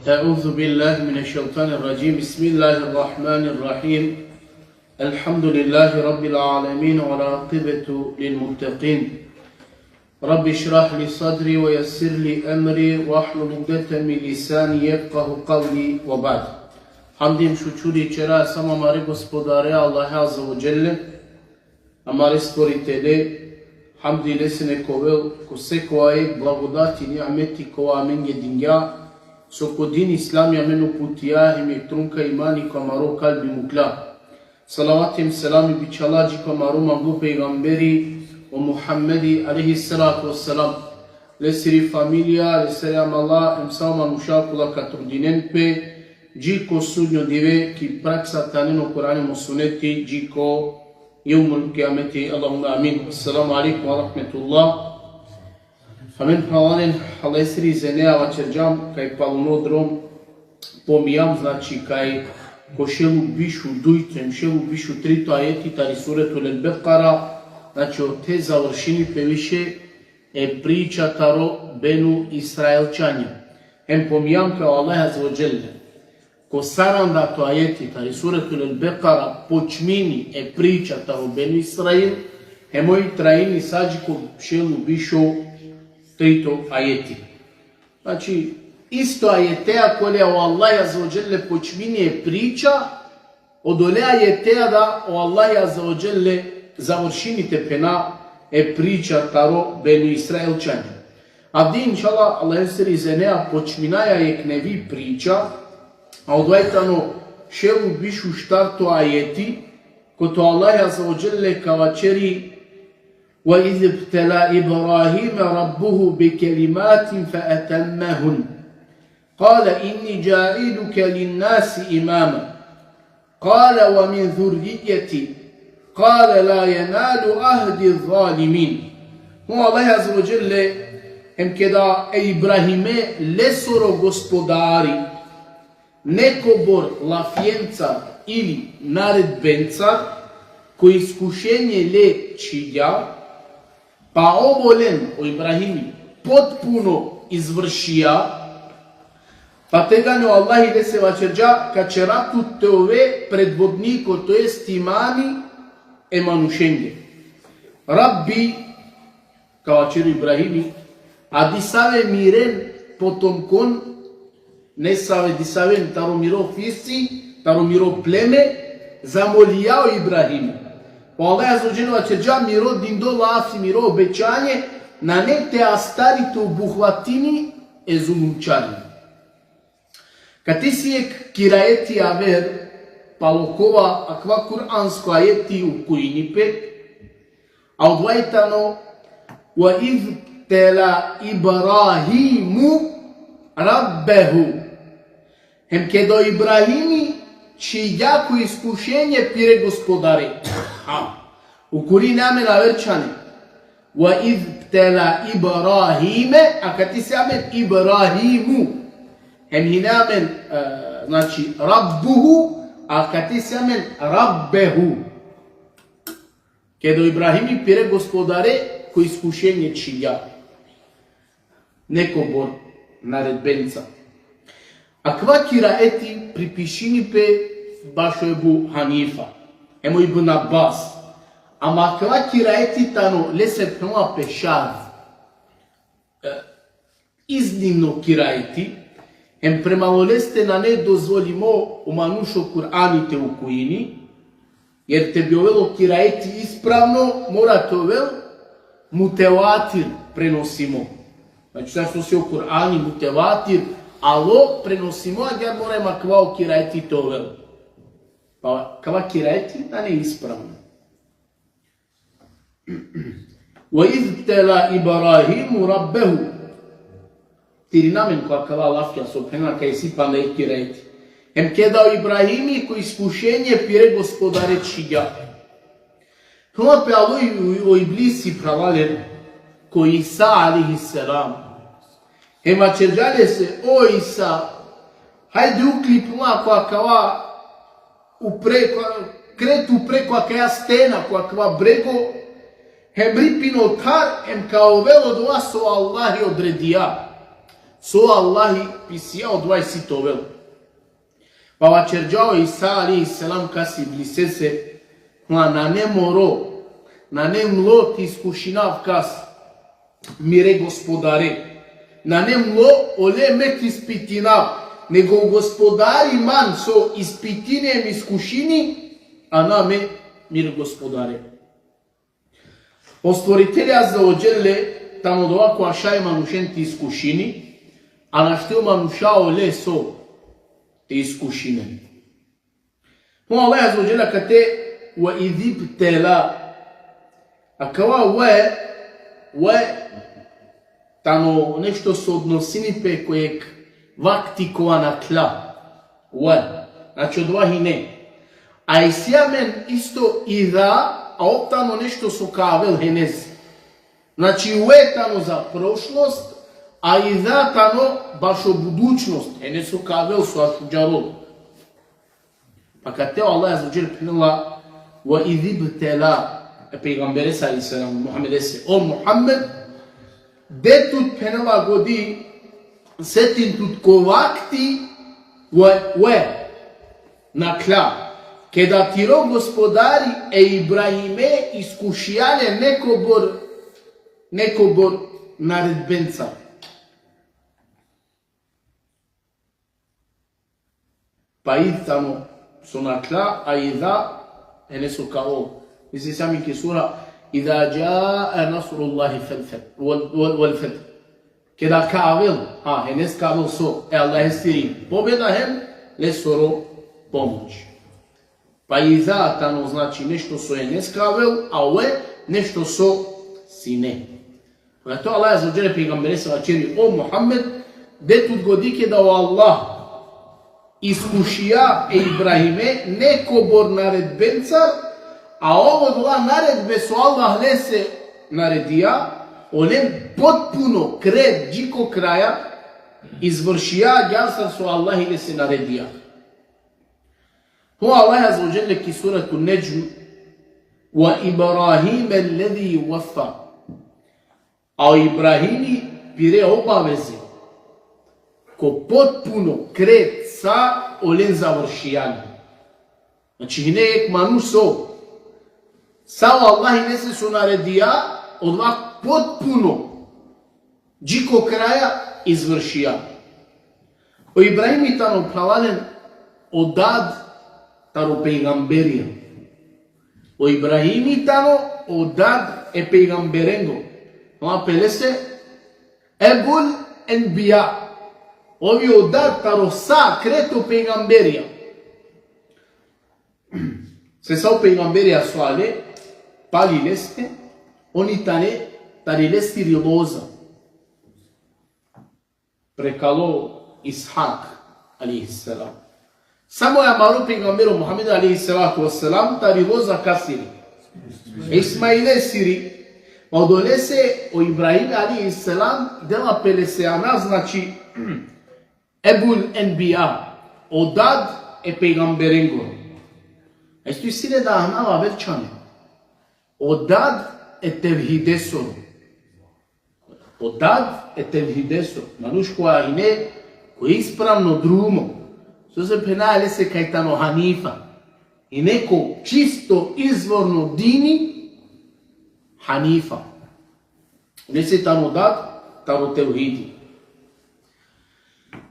أعوذ بالله من الشيطان الرجيم بسم الله الرحمن الرحيم الحمد لله رب العالمين والعاقبة للمتقين رب اشرح لي صدري ويسر لي أمري واحلل عقدة من لساني يفقه قولي وبعد Hamdim šučuri čera samo mare gospodare Allaha azza wa jalla amare stvoritele hamdi lesene kovel ko se koje blagodati niameti ko amen jedinja so ko din islam amenu putija ime trunka imani ko maro kalbi mukla salavatim selami bichalaji ko maro mabu peygamberi o Muhammedi aleyhi salatu wassalam lesiri familia leselam Allah emsama mushakula katrudinen pe Jiko sudnjo dive ki praksa taneno Kur'an mu sunneti jiko yevmul kıyameti Allahumma amin. Assalamu alaikum wa rahmetullah. Amin halanen halesri zene avačerđam kaj palunodrom pomijam znači kaj košelu bišu dujtrem šelu bišu trito ajeti tari suretu lel Beqara znači od te završini peviše priča taro benu Israelčanja. Hem pomijam kao Allah azza wa jalla ko saranda to ajeti tari suratul al-Beqara počmini priča taro benu Israil moj trajini sađiko šelu bišo trito ajeti. Znači, isto ajetea kolja o Allah azza wa jalla počmini priča od ole ajetea da o Allah azza wa jalla završinite pena priča taro benu Israilčanja. Avdi inšallah Allah sri zenea počminaja je knevi priča a odvajtano šelu bišu štarto ajeti koto Allah azza wa jalla kavačeri وَإِذِ ابْتَلَى إِبْرَاهِيمَ رَبُّهُ بِكَلِمَاتٍ فَأَتَمَّهُنَّ قَالَ إِنِّي جَاعِلُكَ لِلنَّاسِ إِمَامًا قَالَ وَمِنْ ذُرِّيَّتِي قَالَ لَا يَنَالُ عَهْدِ الظَّالِمِينَ Allah azza wa jalla hem kada Ibrahime lesoro gospodari neko bor lafjenca ili naredbenca koji iskušenje le čija, pa ovo len o Ibrahimi potpuno izvršija, pa tegano Allah ide se vačerđa kačeratu te ove predvodniko, to jest imani emanušenge. Rabbi, kao čeru Ibrahimi, a disave miren potomkon ne save disaven taro miro fisi, taro miro pleme, zamolijao Ibrahim. Pa Allah azza wa jalla čeđa miro dindo lafi, miro obećanje, na ne te astarite u buhvatini ezumumčani. Kad ti sijek kirajeti aver, palokova akva kuransko ajeti u kujinipe, a odvajtano, wa iz tela Ibrahimu rabbehu. Hem kedo Ibrahimi či jako iskušenje pire gospodare. U kuri namen averčane. Wa iz tela Ibrahime, a kad ti se amen Ibrahimu. Hem hi namen, znači, rabbuhu, a kad ti se amen rabbehu. Kedo Ibrahimi pire gospodare ko iskušenje či jako. Neko bor naredbenca. Akva kiraeti pripišini pe bašo Ebu Hanifa, emo Ibn Abbas. Ama akva kiraeti tano lese pema pe šad. Iznimno kiraeti, em premaloleste na ne dozvolimo u manušo Kur'anite u kujini, jer te bi ovelo kiraeti ispravno, mora to vel mutevatir prenosimo. Znači, što se u Kur'ani mutevatir, alo prenosimo, a gdje moramo kva kirajti to vel. Pa kva kirajti, da ne ispravno. وَإِذْ تَلَا إِبْرَاهِيمُ رَبَّهُ Tiri namen koja kva lafja sopena kaj si pa ne kirajti. Hem kedao Ibrahimi ko iskušenje pire gospodare čija. Hvala pe alo o iblisi pravalen ko Isa alihi salam. Ema čerđale se, o Isa, hajde uklipuma koja kava kretu preko koja stena, koja kava brego, hem ripino tar, hem kao velo do vas o Allahi odredija. со Аллахи писија од двај ситовел. Па вачерджао Иса алейхиссалам каси блисесе, на не моро, на не мло ти искушинав кас, мире господаре, на не мло оле ме ти испитинав, него господари ман со испитинием искушини, а на ме мир господаре. Остворители Азза ва Джелле, тамо дова која шај манушен ти искушини, а наштил мануша оле со ти искушинен. Но Аллах Азза ва Джелле кате ва идиб тела, а кава ва тано нешто со односините којек вакти која на кла. Значи од вахи не. А и сјамен исто и да, а оптано нешто со кавел хенез. Значи уе тано за прошлост, а и да тано баш о будучност. Ене со кавел со ашуджарол. Па кате Аллах Азза ва Джелле пенела ва идиб тела, пейгамбере саллаллаху Мухаммед есе, о Мухаммед, детут пенела годи сетин тут ковакти уе на кла. Кеда тиро господари Ибрахиме искушијале неко бор наредбенца. Па и тамо со накла, а и да ене со као. Мисли сами ке сура Ида джаа насруллахи вал фатх. Кеда кавел, енес кавел со Аллах стири победа хем ле соро помоќ. Па и за тано значи нешто со енес кавел, а уе нешто со сине. Зато Аллах Азза ва Джелле пейгамбере се вачери, о Мухаммед, детут годике да Аллах искушија Ибрахиме неко бор наредбенцар, а ово дова наредбе со Аллах не се наредија, олем потпуно кред джико краја извршија ѓансар со Аллах и не се наредија. Ho Allah Azza wa Jalla ki suratu Najm wa Ibrahim alladhi waffa. A Ibrahimi pire obaveze ko potpuno kret sa olen završijanje. Znači nek manuso sa Allah ne se su naredija odmah potpuno džiko kraja izvršija. O Ibrahimi tamo pravalen odad таро пейгамберија. O Ibrahimi tano odad e pejgamberengo. Ама пелесе ебул енбија. Ови одад таро са крето пейгамберија. Се са пейгамберија соале, пали лесте, они тане тари лести рилоза. Прекало Исхак, алейхиссалам. Само ја мару пейгамберу Мухаммед алейхиссалату вассалам тари лоза касири. Исмаиле сири. Одолесе о Ибрахим алейхиссалам дела пелесеана, значи ебул енбија, одад е пейгамберенго. Есто сире да анава велчане. Одад е тевхидесо. Одад е тевхидесо. Мануш која ине, кој исправно друмо. Со се пенаеле се кајтано Ханифа. И неко чисто изворно дини Ханифа. Не се тамо дат, тамо теухиди.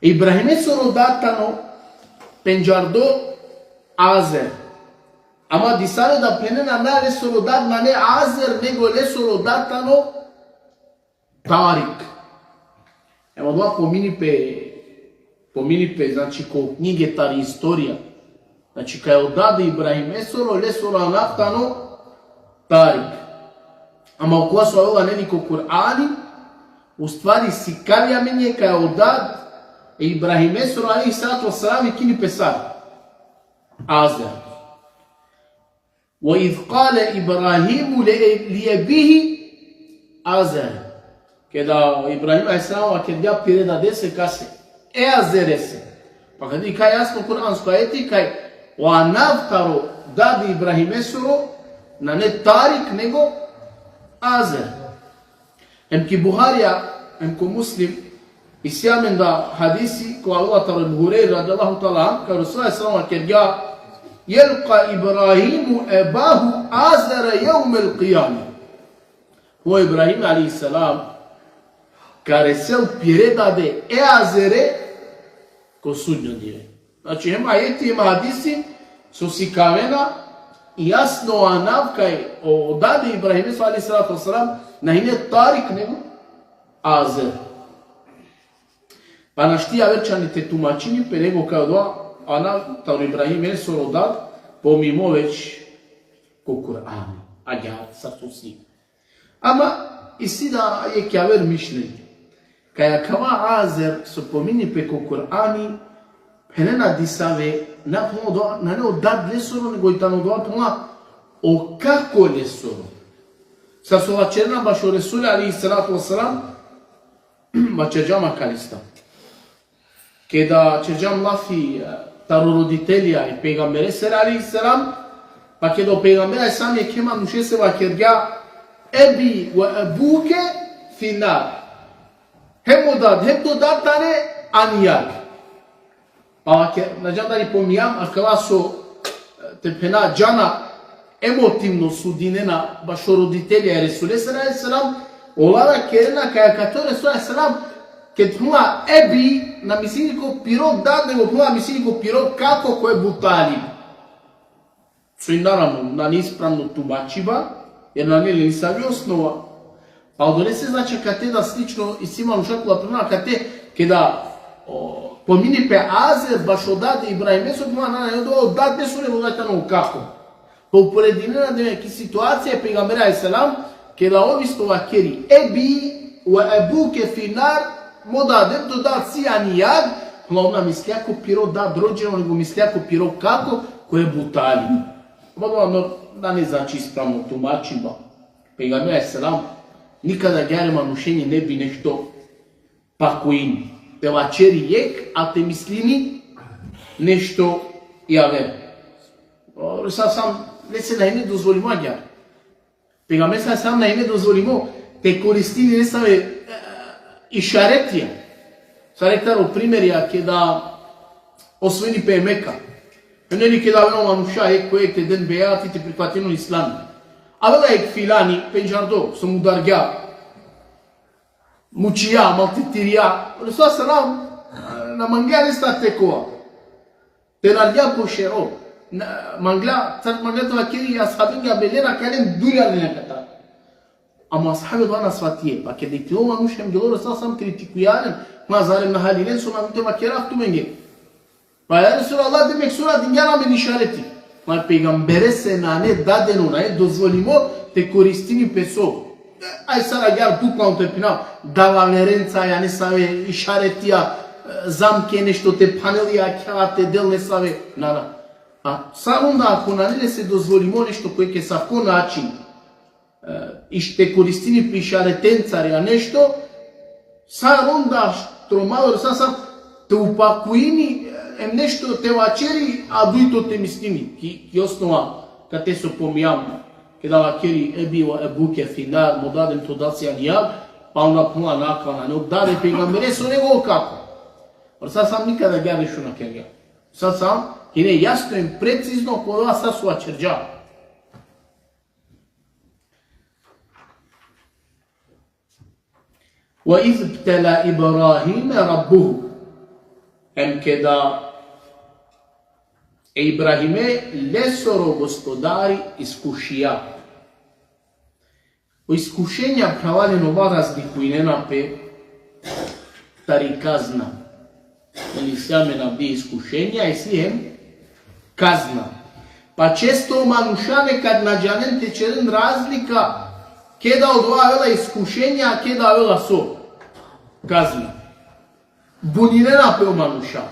Ибрахиме со родатано пенџардо Азер. Ама дисаре да пленена на со родат на не Азер, него ле со родатано Тарик. Ема два помини пе, значи ко книге тари историја. Значи кај одаде Ибрахиме соро ле со родатано Тарик. Ама кога со ова неliko Kur'ani, u stvari si kalja menje kaj odad Ibrahim Esro alaihi salatu wassalam i kini pesar. Azar. Wa idh qala Ibrahimu li abihi Azar. Kada Ibrahim alaihi salam kad ja pireda dese kase Azar ese. Pa kad i kaj jasno Kur'ansko ajeti kaj wa naftaro dadi Ibrahim Esro na ne Tarik nego Azar. Em ki Buharija, em ko Muslim, И сјамен да хадиси, која Аллах Таала Бугурей радијаллаху таала, кај Расулуллах саллаллаху алейхи ва саллем, يلقى إبراهيم أباه آزر يوم القيامة. هو إبراهيم عليه السلام كارسل بيرداده آزره كسودنو ديه. Znači, ima ajeti, ima hadisi, su si kamena i jasno anavkaj odade Ibrahime alejhi salatu vesselam na ine Tarik nego Azer. Pa na štija večani te tumačini, pe nego kao doa, ana, tao Ibrahim je sorodat, pomimo već ko Kur'an, ađar, sasusi. Ama, isi da je kjaver mišljenje. Kaja kava Azer su pomini pe ko Kur'ani, penena disave, na ne odad lesoro, nego i tano doa pona o kako lesoro. Sa su vačerna baš o Resuli alejhi salatu vesselam, vačerđama kalista. Kada cerđam lafi taro roditelja i pegambere sera alejhi salam, pa kada o pegambera sam je kema nuše se vakerga ebi wa abuke finar. Hem dodad tane anijak. Pa nađam da li pomijam, a kada su te pena džana emotivno sudinena baš o roditelja i Resule sera alejhi salam, olava kerena kaja kato Resule alejhi salam, kad huma ebi na misiniko pirog dad, nego huma misiniko pirog kako ko je Butalib. Su i naravno na neispravno tumačiva, jer na njeli nisavi osnova. Pa odonese znači kad te da slično i sima nušakula prema kad te kada pomini pe Azer baš odade Ibrahime su huma na njeli odade su nego dajtano kako. Pa uporedinena da neki situacije pegambera alejhi salam kada ovistova keri ebi wa abuke finar moda debdo da cijanijad, glavna mislijako piro da drođeno, nego mislijako piro kako, koje je Butalib. Moda da ne znači ispravno tumačima. Pejgamber alejhi selam nikada garema nušenje ne bi nešto pakuini. Te vačeri jek, a te mislini nešto jave. Sad sam, ne se na ime dozvolimo ađar. Pejgamber alejhi selam na ime dozvolimo, te koristini ne same išaretija. Sa rektaro primjerja kada osvojeni pe Meka. Neki kada veno manuša ek ko ek te den bejati te prihvateno islami. A vela ek filani penjardo, su mu dargja, mučija, maltitirija. Resul salam na mangla nesta tekova. Te nargja po šero. Mangla, car mangla to akiri ashabinga belena kalem dunya lena kata. Ama ashabi dana svatije, pa kada ti ovo manušem djelo Resul sam kritikujanem, ma zalim na halilen su nam te makera tu menge. Pa ja Resulallah demek sura dinjana men işareti. Ma peygambere se na ne dadeno na dozvolimo te koristini peso. Aj sada gar bukvalno te pina dalaverenca, ja ne save işaretija, zamke nešto te panelija, kjava te del ne save, nana. A sad onda ako na ne se dozvolimo nešto koje ke sa ko način i te koristini pišaretencarja nešto, sad onda što malo sad te upakuini nešto te vačeri, a duito te mislini, ki osnova kad te su pomijamo, kada vačeri ebi wa ebuke finar, modadem to da si anijab, pa onda puna nakana, ne obdade pejgambere su nego kako. Or sad sam nikada ga rešu na kenga. Sad sam, ki ne jasno im precizno koda sad su vačerđa. وَإِذْ ابْتَلَى إِبْرَاهِيمَ رَبُّهُ Em kada Ibrahime lesoro gospodari iskušija. O iskušenja pravaleno va razlikujena pe tari kazna. Ili sjamena bi iskušenja i slijem kazna. Pa često manušane kad nađanen tečeren razlika keda odvajala iskušenja, a keda vela so kazna. Bunirena pe manuša.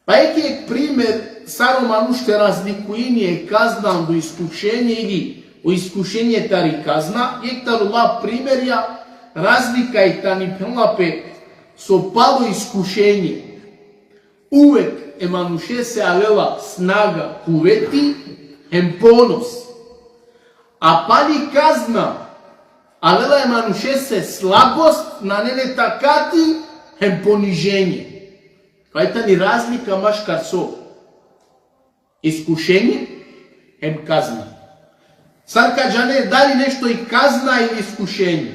Pa je primjer samo manušte razlikujinje kazna do iskušenja ili o iskušenje tari kazna, je tarula primjerja razlika i tani penlape so palo iskušenje. Uvek manuše se avela snaga kuveti em ponos. A pali kazna Алела е мануше се слабост, на нене такати хем понижење. Кајта ни разлика машкар со искушење хем казна. Саркаджане дали нешто и казна или искушење.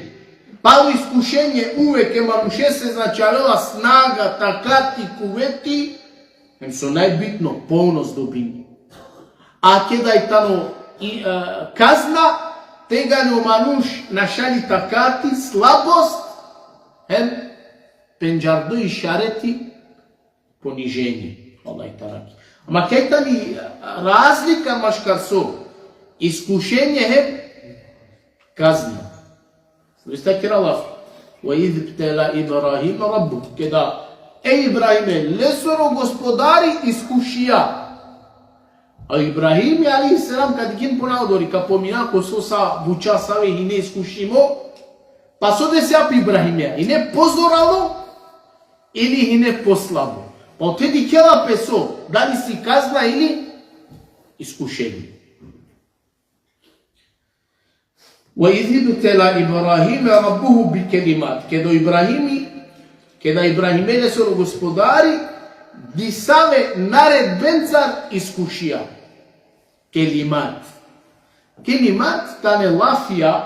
Пало искушење увек е мануше се значалела снага, такати, кувети, хем со најбитно полност добини. А кедај тано и казна, тега не мануш нашали такати, слабост, хем пенџарду и шарети, понижење. Ама кајта ни разлика машкар со искушење хем казна. Вистакира Аллах. وَإِذْ ابْتَلَى إِبْرَاهِيمَ رَبُّهُ. Кеда Ибрахиме лесоро господари искушија. А Ибрахим алейхиссалам кад гин понадори ка помина ко со са буча саве и не искушимо, па со де сеап Ибрахиме и не позорало или и не послабо. Па теди кела песо дали си казна или искушение. وَإِذْ ابْتَلَى إِبْرَاهِيمَ رَبُّهُ بِكَلِمَاتٍ. Кеда Ибрахиме лесоро господари дисаве наредбенцар искушија. Келимат. Келимат тане лафија,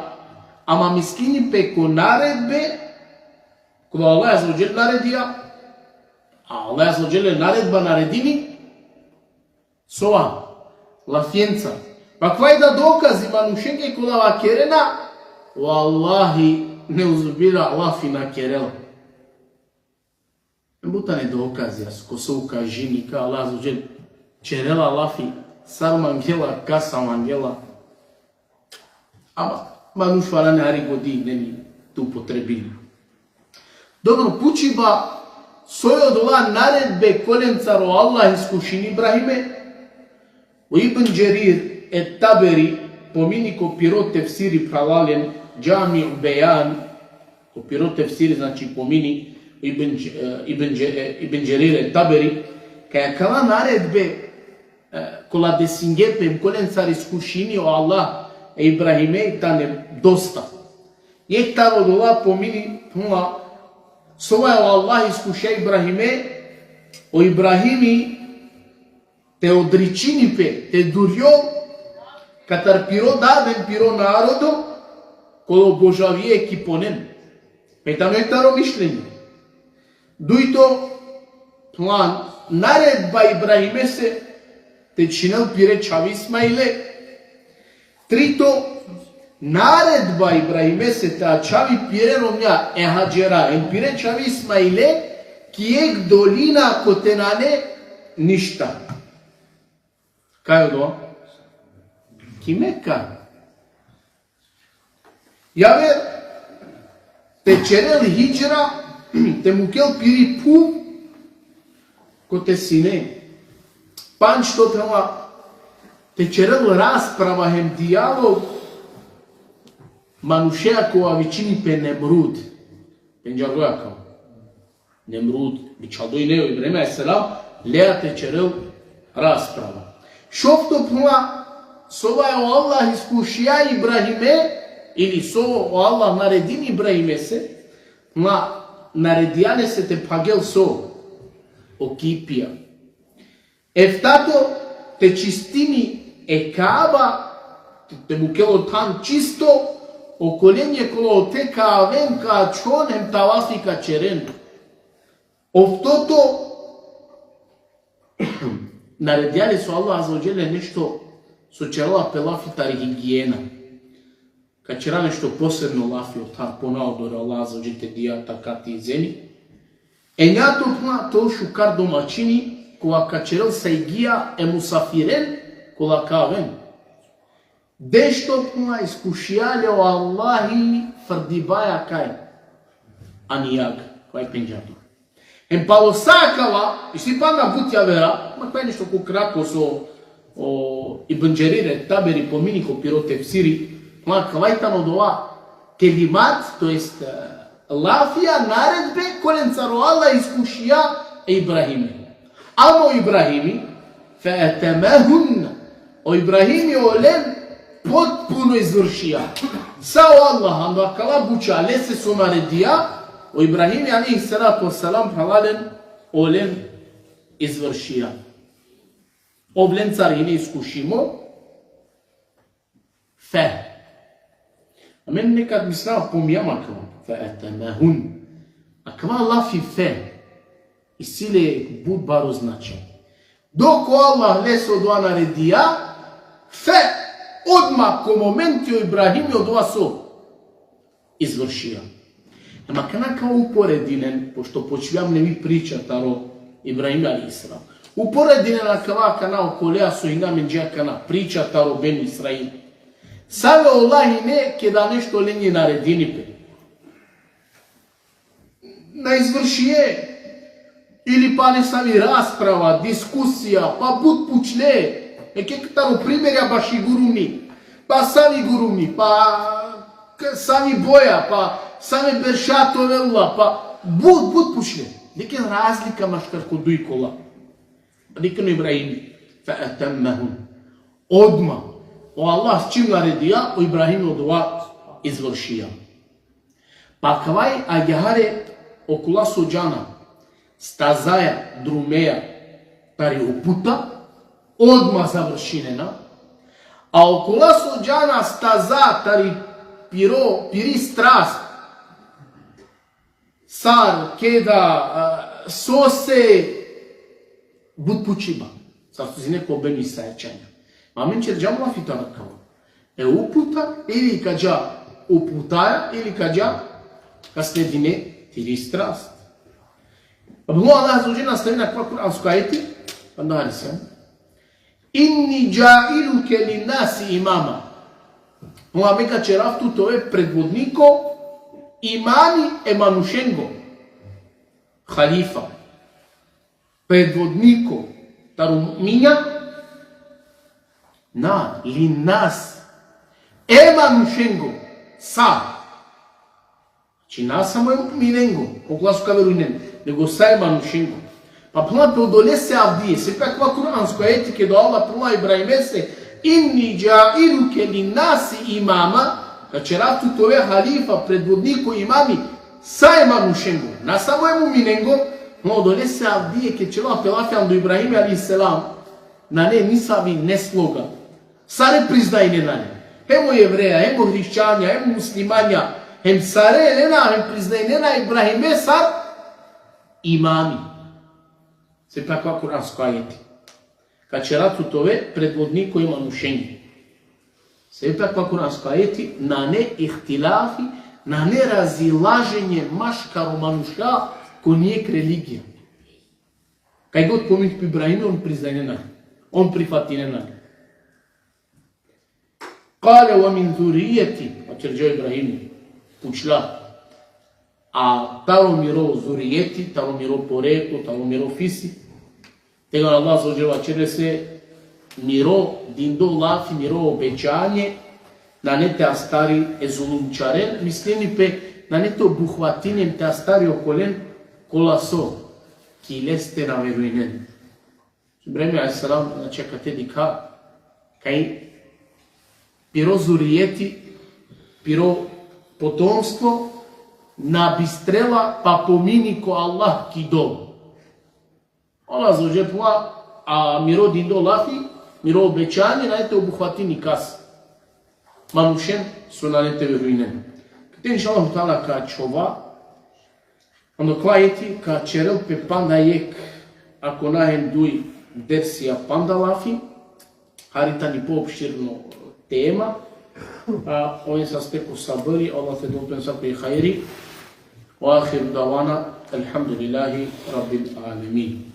ама мискини пеко наредбе, кога Аллах аззаваџел наредија, а Аллах аззаваџел наредба наредини, соа, лафјенца. Па квај да докази манушење кола ва керена, валлахи не узбира лафи на керела. Бута не докази, аз ко се укажи ни ка Аллах аззаваџел черела лафи, сар мангела, каса мангела. Ама мануш фара не ари годи не ни ту потребили. Добро, пучиба сојо дола наредбе коленцаро Аллах искушини Ибрахиме, у Ибн Џерир Табери помини ко пиро тефсири пралален Џами Бејан, ко пиро тефсири значи помини Ибн Џерир Табери, каја кала наредбе кола десингепем коленцар искушини о Аллах Ибрахиме и тане доста. Јек таро дола помини тума сова о Аллах искуша Ибрахиме, о Ибрахими те одричини пе, те дурио, катар пиро даден пиро народо, коло божавие кипонен. Петано е таро мишлење. Дуито план, наредба Ибрахиме се, те чинел пире чави Исмаиле. Трито, наредба Ибрахиме се, та чави пире ромја е Хаджера, ен пире чави Исмаиле, киек долина котенане ништа. Кај одо? Ки Мека. Јавер, те черел хиджра, те мукел пири пу, ко те сине. Панчто тема, те черел расправа хем диалог, манушеа која вичини пе Немруд. Пенџаргоја као. Немруд, бичалдој нео Ибрахим алейхиссалам, леа те черел расправа. Шофто пума, сова е о Аллах искушија Ибрахиме, или со о Аллах наредини Ибрахиме се, наредијане се те пагел со окипија. Ефтато те чистини е Кааба, те мукело там чисто, околење коло те каавен, ка чонем талафи ка черен. Офтото наредјали со Аллах аззаваџел нешто со черела пелафи тари хигиена. Ка чера нешто посебно лафи од тар понаодора Аллах аззаваџел те дија така ти зени. Ењато пна то шукар домачини, кола ка черел сајгија е мусафирен, кола кавен. Дешто пна искушијале о Аллахи фрдибаја кај анијаг, кај пенџаду. Ем пало сакала, и си пана бутја вера, ма кај нешто ко кратко со Ибн Џерир Табери помини ко пиро тефсири, ма кавајтано доа келимат, то ест лафија наредбе коленцаро Аллах искушија Ибрахиме. Амо Ибрахими, феетемехун, о Ибрахими олен potpuno izvršija. Sao Allah, ando akala buča, ale se su naredija, o Ibrahim alaihi salatu wasalam halalen olen izvršija. Oblen carine iskušimo, fe. A men nekad mislava pomijama kva, fe etemehun. A kva Allah fi fe, i sile bud baro značaj. Dok Allah leso doa naredija, fe, odmah ko momenti o Ibrahim od ova so izvršija. Ама кана као упорединен, пошто почвам не ми причатаро Ибраим алейхиссалам. Упорединен на кава кана околеа со ингамен джа кана причатаро Бен Исраил. Саве Аллахи не ке да нешто ленје наредини пе. На извршие или па не сами расправа, дискусија, па буд пучле. Ке катаро примерја баши гуруми, па сами гуруми, па сами боја, па сами бершатове ула, па буд пучле. Неке разлика машкарко дуј кола. Неке но Ибраим, фа атаммахун. Одма. О Аллах чим наредија, о Ибрахим од ова извршија. Па кавај агјахаре окула соџана, стазаја, друмеја, тари опута, одма завршинена, а окула соџана стаза, тари пири страст, сар, кеда, сосе, буд пучиба. Састо си неко обени сајачања. Мамен че джамла фитана кава. Е упута или каджа упутаја или каджа каследине тири страст. Абдулла Аллах зоđe nastavi na Kur'ansku ajeti, pa narisam. Inni džailuke li nasi imama. Moame ka čeraftu to je predvodniko imani emanušengo. Halifa. Predvodniko taruminja na li nas emanušengo sa. Znači nas samo minengo, oglasu kaveruinen, nego sa emanušengo. Pa plana preodolese avdije, se pa kva kuransko etike do Allah plana Ibrahimese, inni džailuke li nasi imama, kad će raftu tove halifa, predvodniko imami, sa emanušengo, na samo emuminengo, no dolese avdije, ke će va pelafjan do Ibrahime alaihissalam, na ne nisavi nesloga, sare priznajne na ne, hemo jevreja, hemo hrišćanja, hemo muslimanja, hem sare nena, hem priznajne na Ibrahime sar, imami. Se pa kva kuransko ajeti. Kad će ratu tove, predvodniko emanušenje. Se pa kva kuransko ajeti, na ne ihtilafi, na ne razilaženje maškaro manuška, ko nijek religija. Kaj god pomit po Ibrahime, on priznaje na. On prihvati na. Kale wa min zurijeti, a čerđao Ibrahime, učla. A talo miro zurijeti, talo miro poreklo, talo miro fisi. Tega Allah zauđeva čere se miro, dindo lafi, miro obećanje, na ne te astari ezulumčaren, misleni pe na ne te obuhvatinem te astari okolen kolaso, ki leste na veruinen. Ibrahim a.s. na čekate dika, kaj piro zurijeti, piro potomstvo, na bistrela pa pomini ko Allah ki do. Allah zauđe pla, a miro dindo lafi, miro obećanje, na ete obuhvatini kas. Manušen su na nete veruinen. Kate inša Allah ta'ala ka čova, onda klajeti ka čerel pe panda jek, ako nahen duj dersija panda lafi, haritani poopširno tema, a ovim sa steku sabri, Allah te dopen sa pri hajri, wa akhiru dawana, alhamdulillahi rabbil alamin.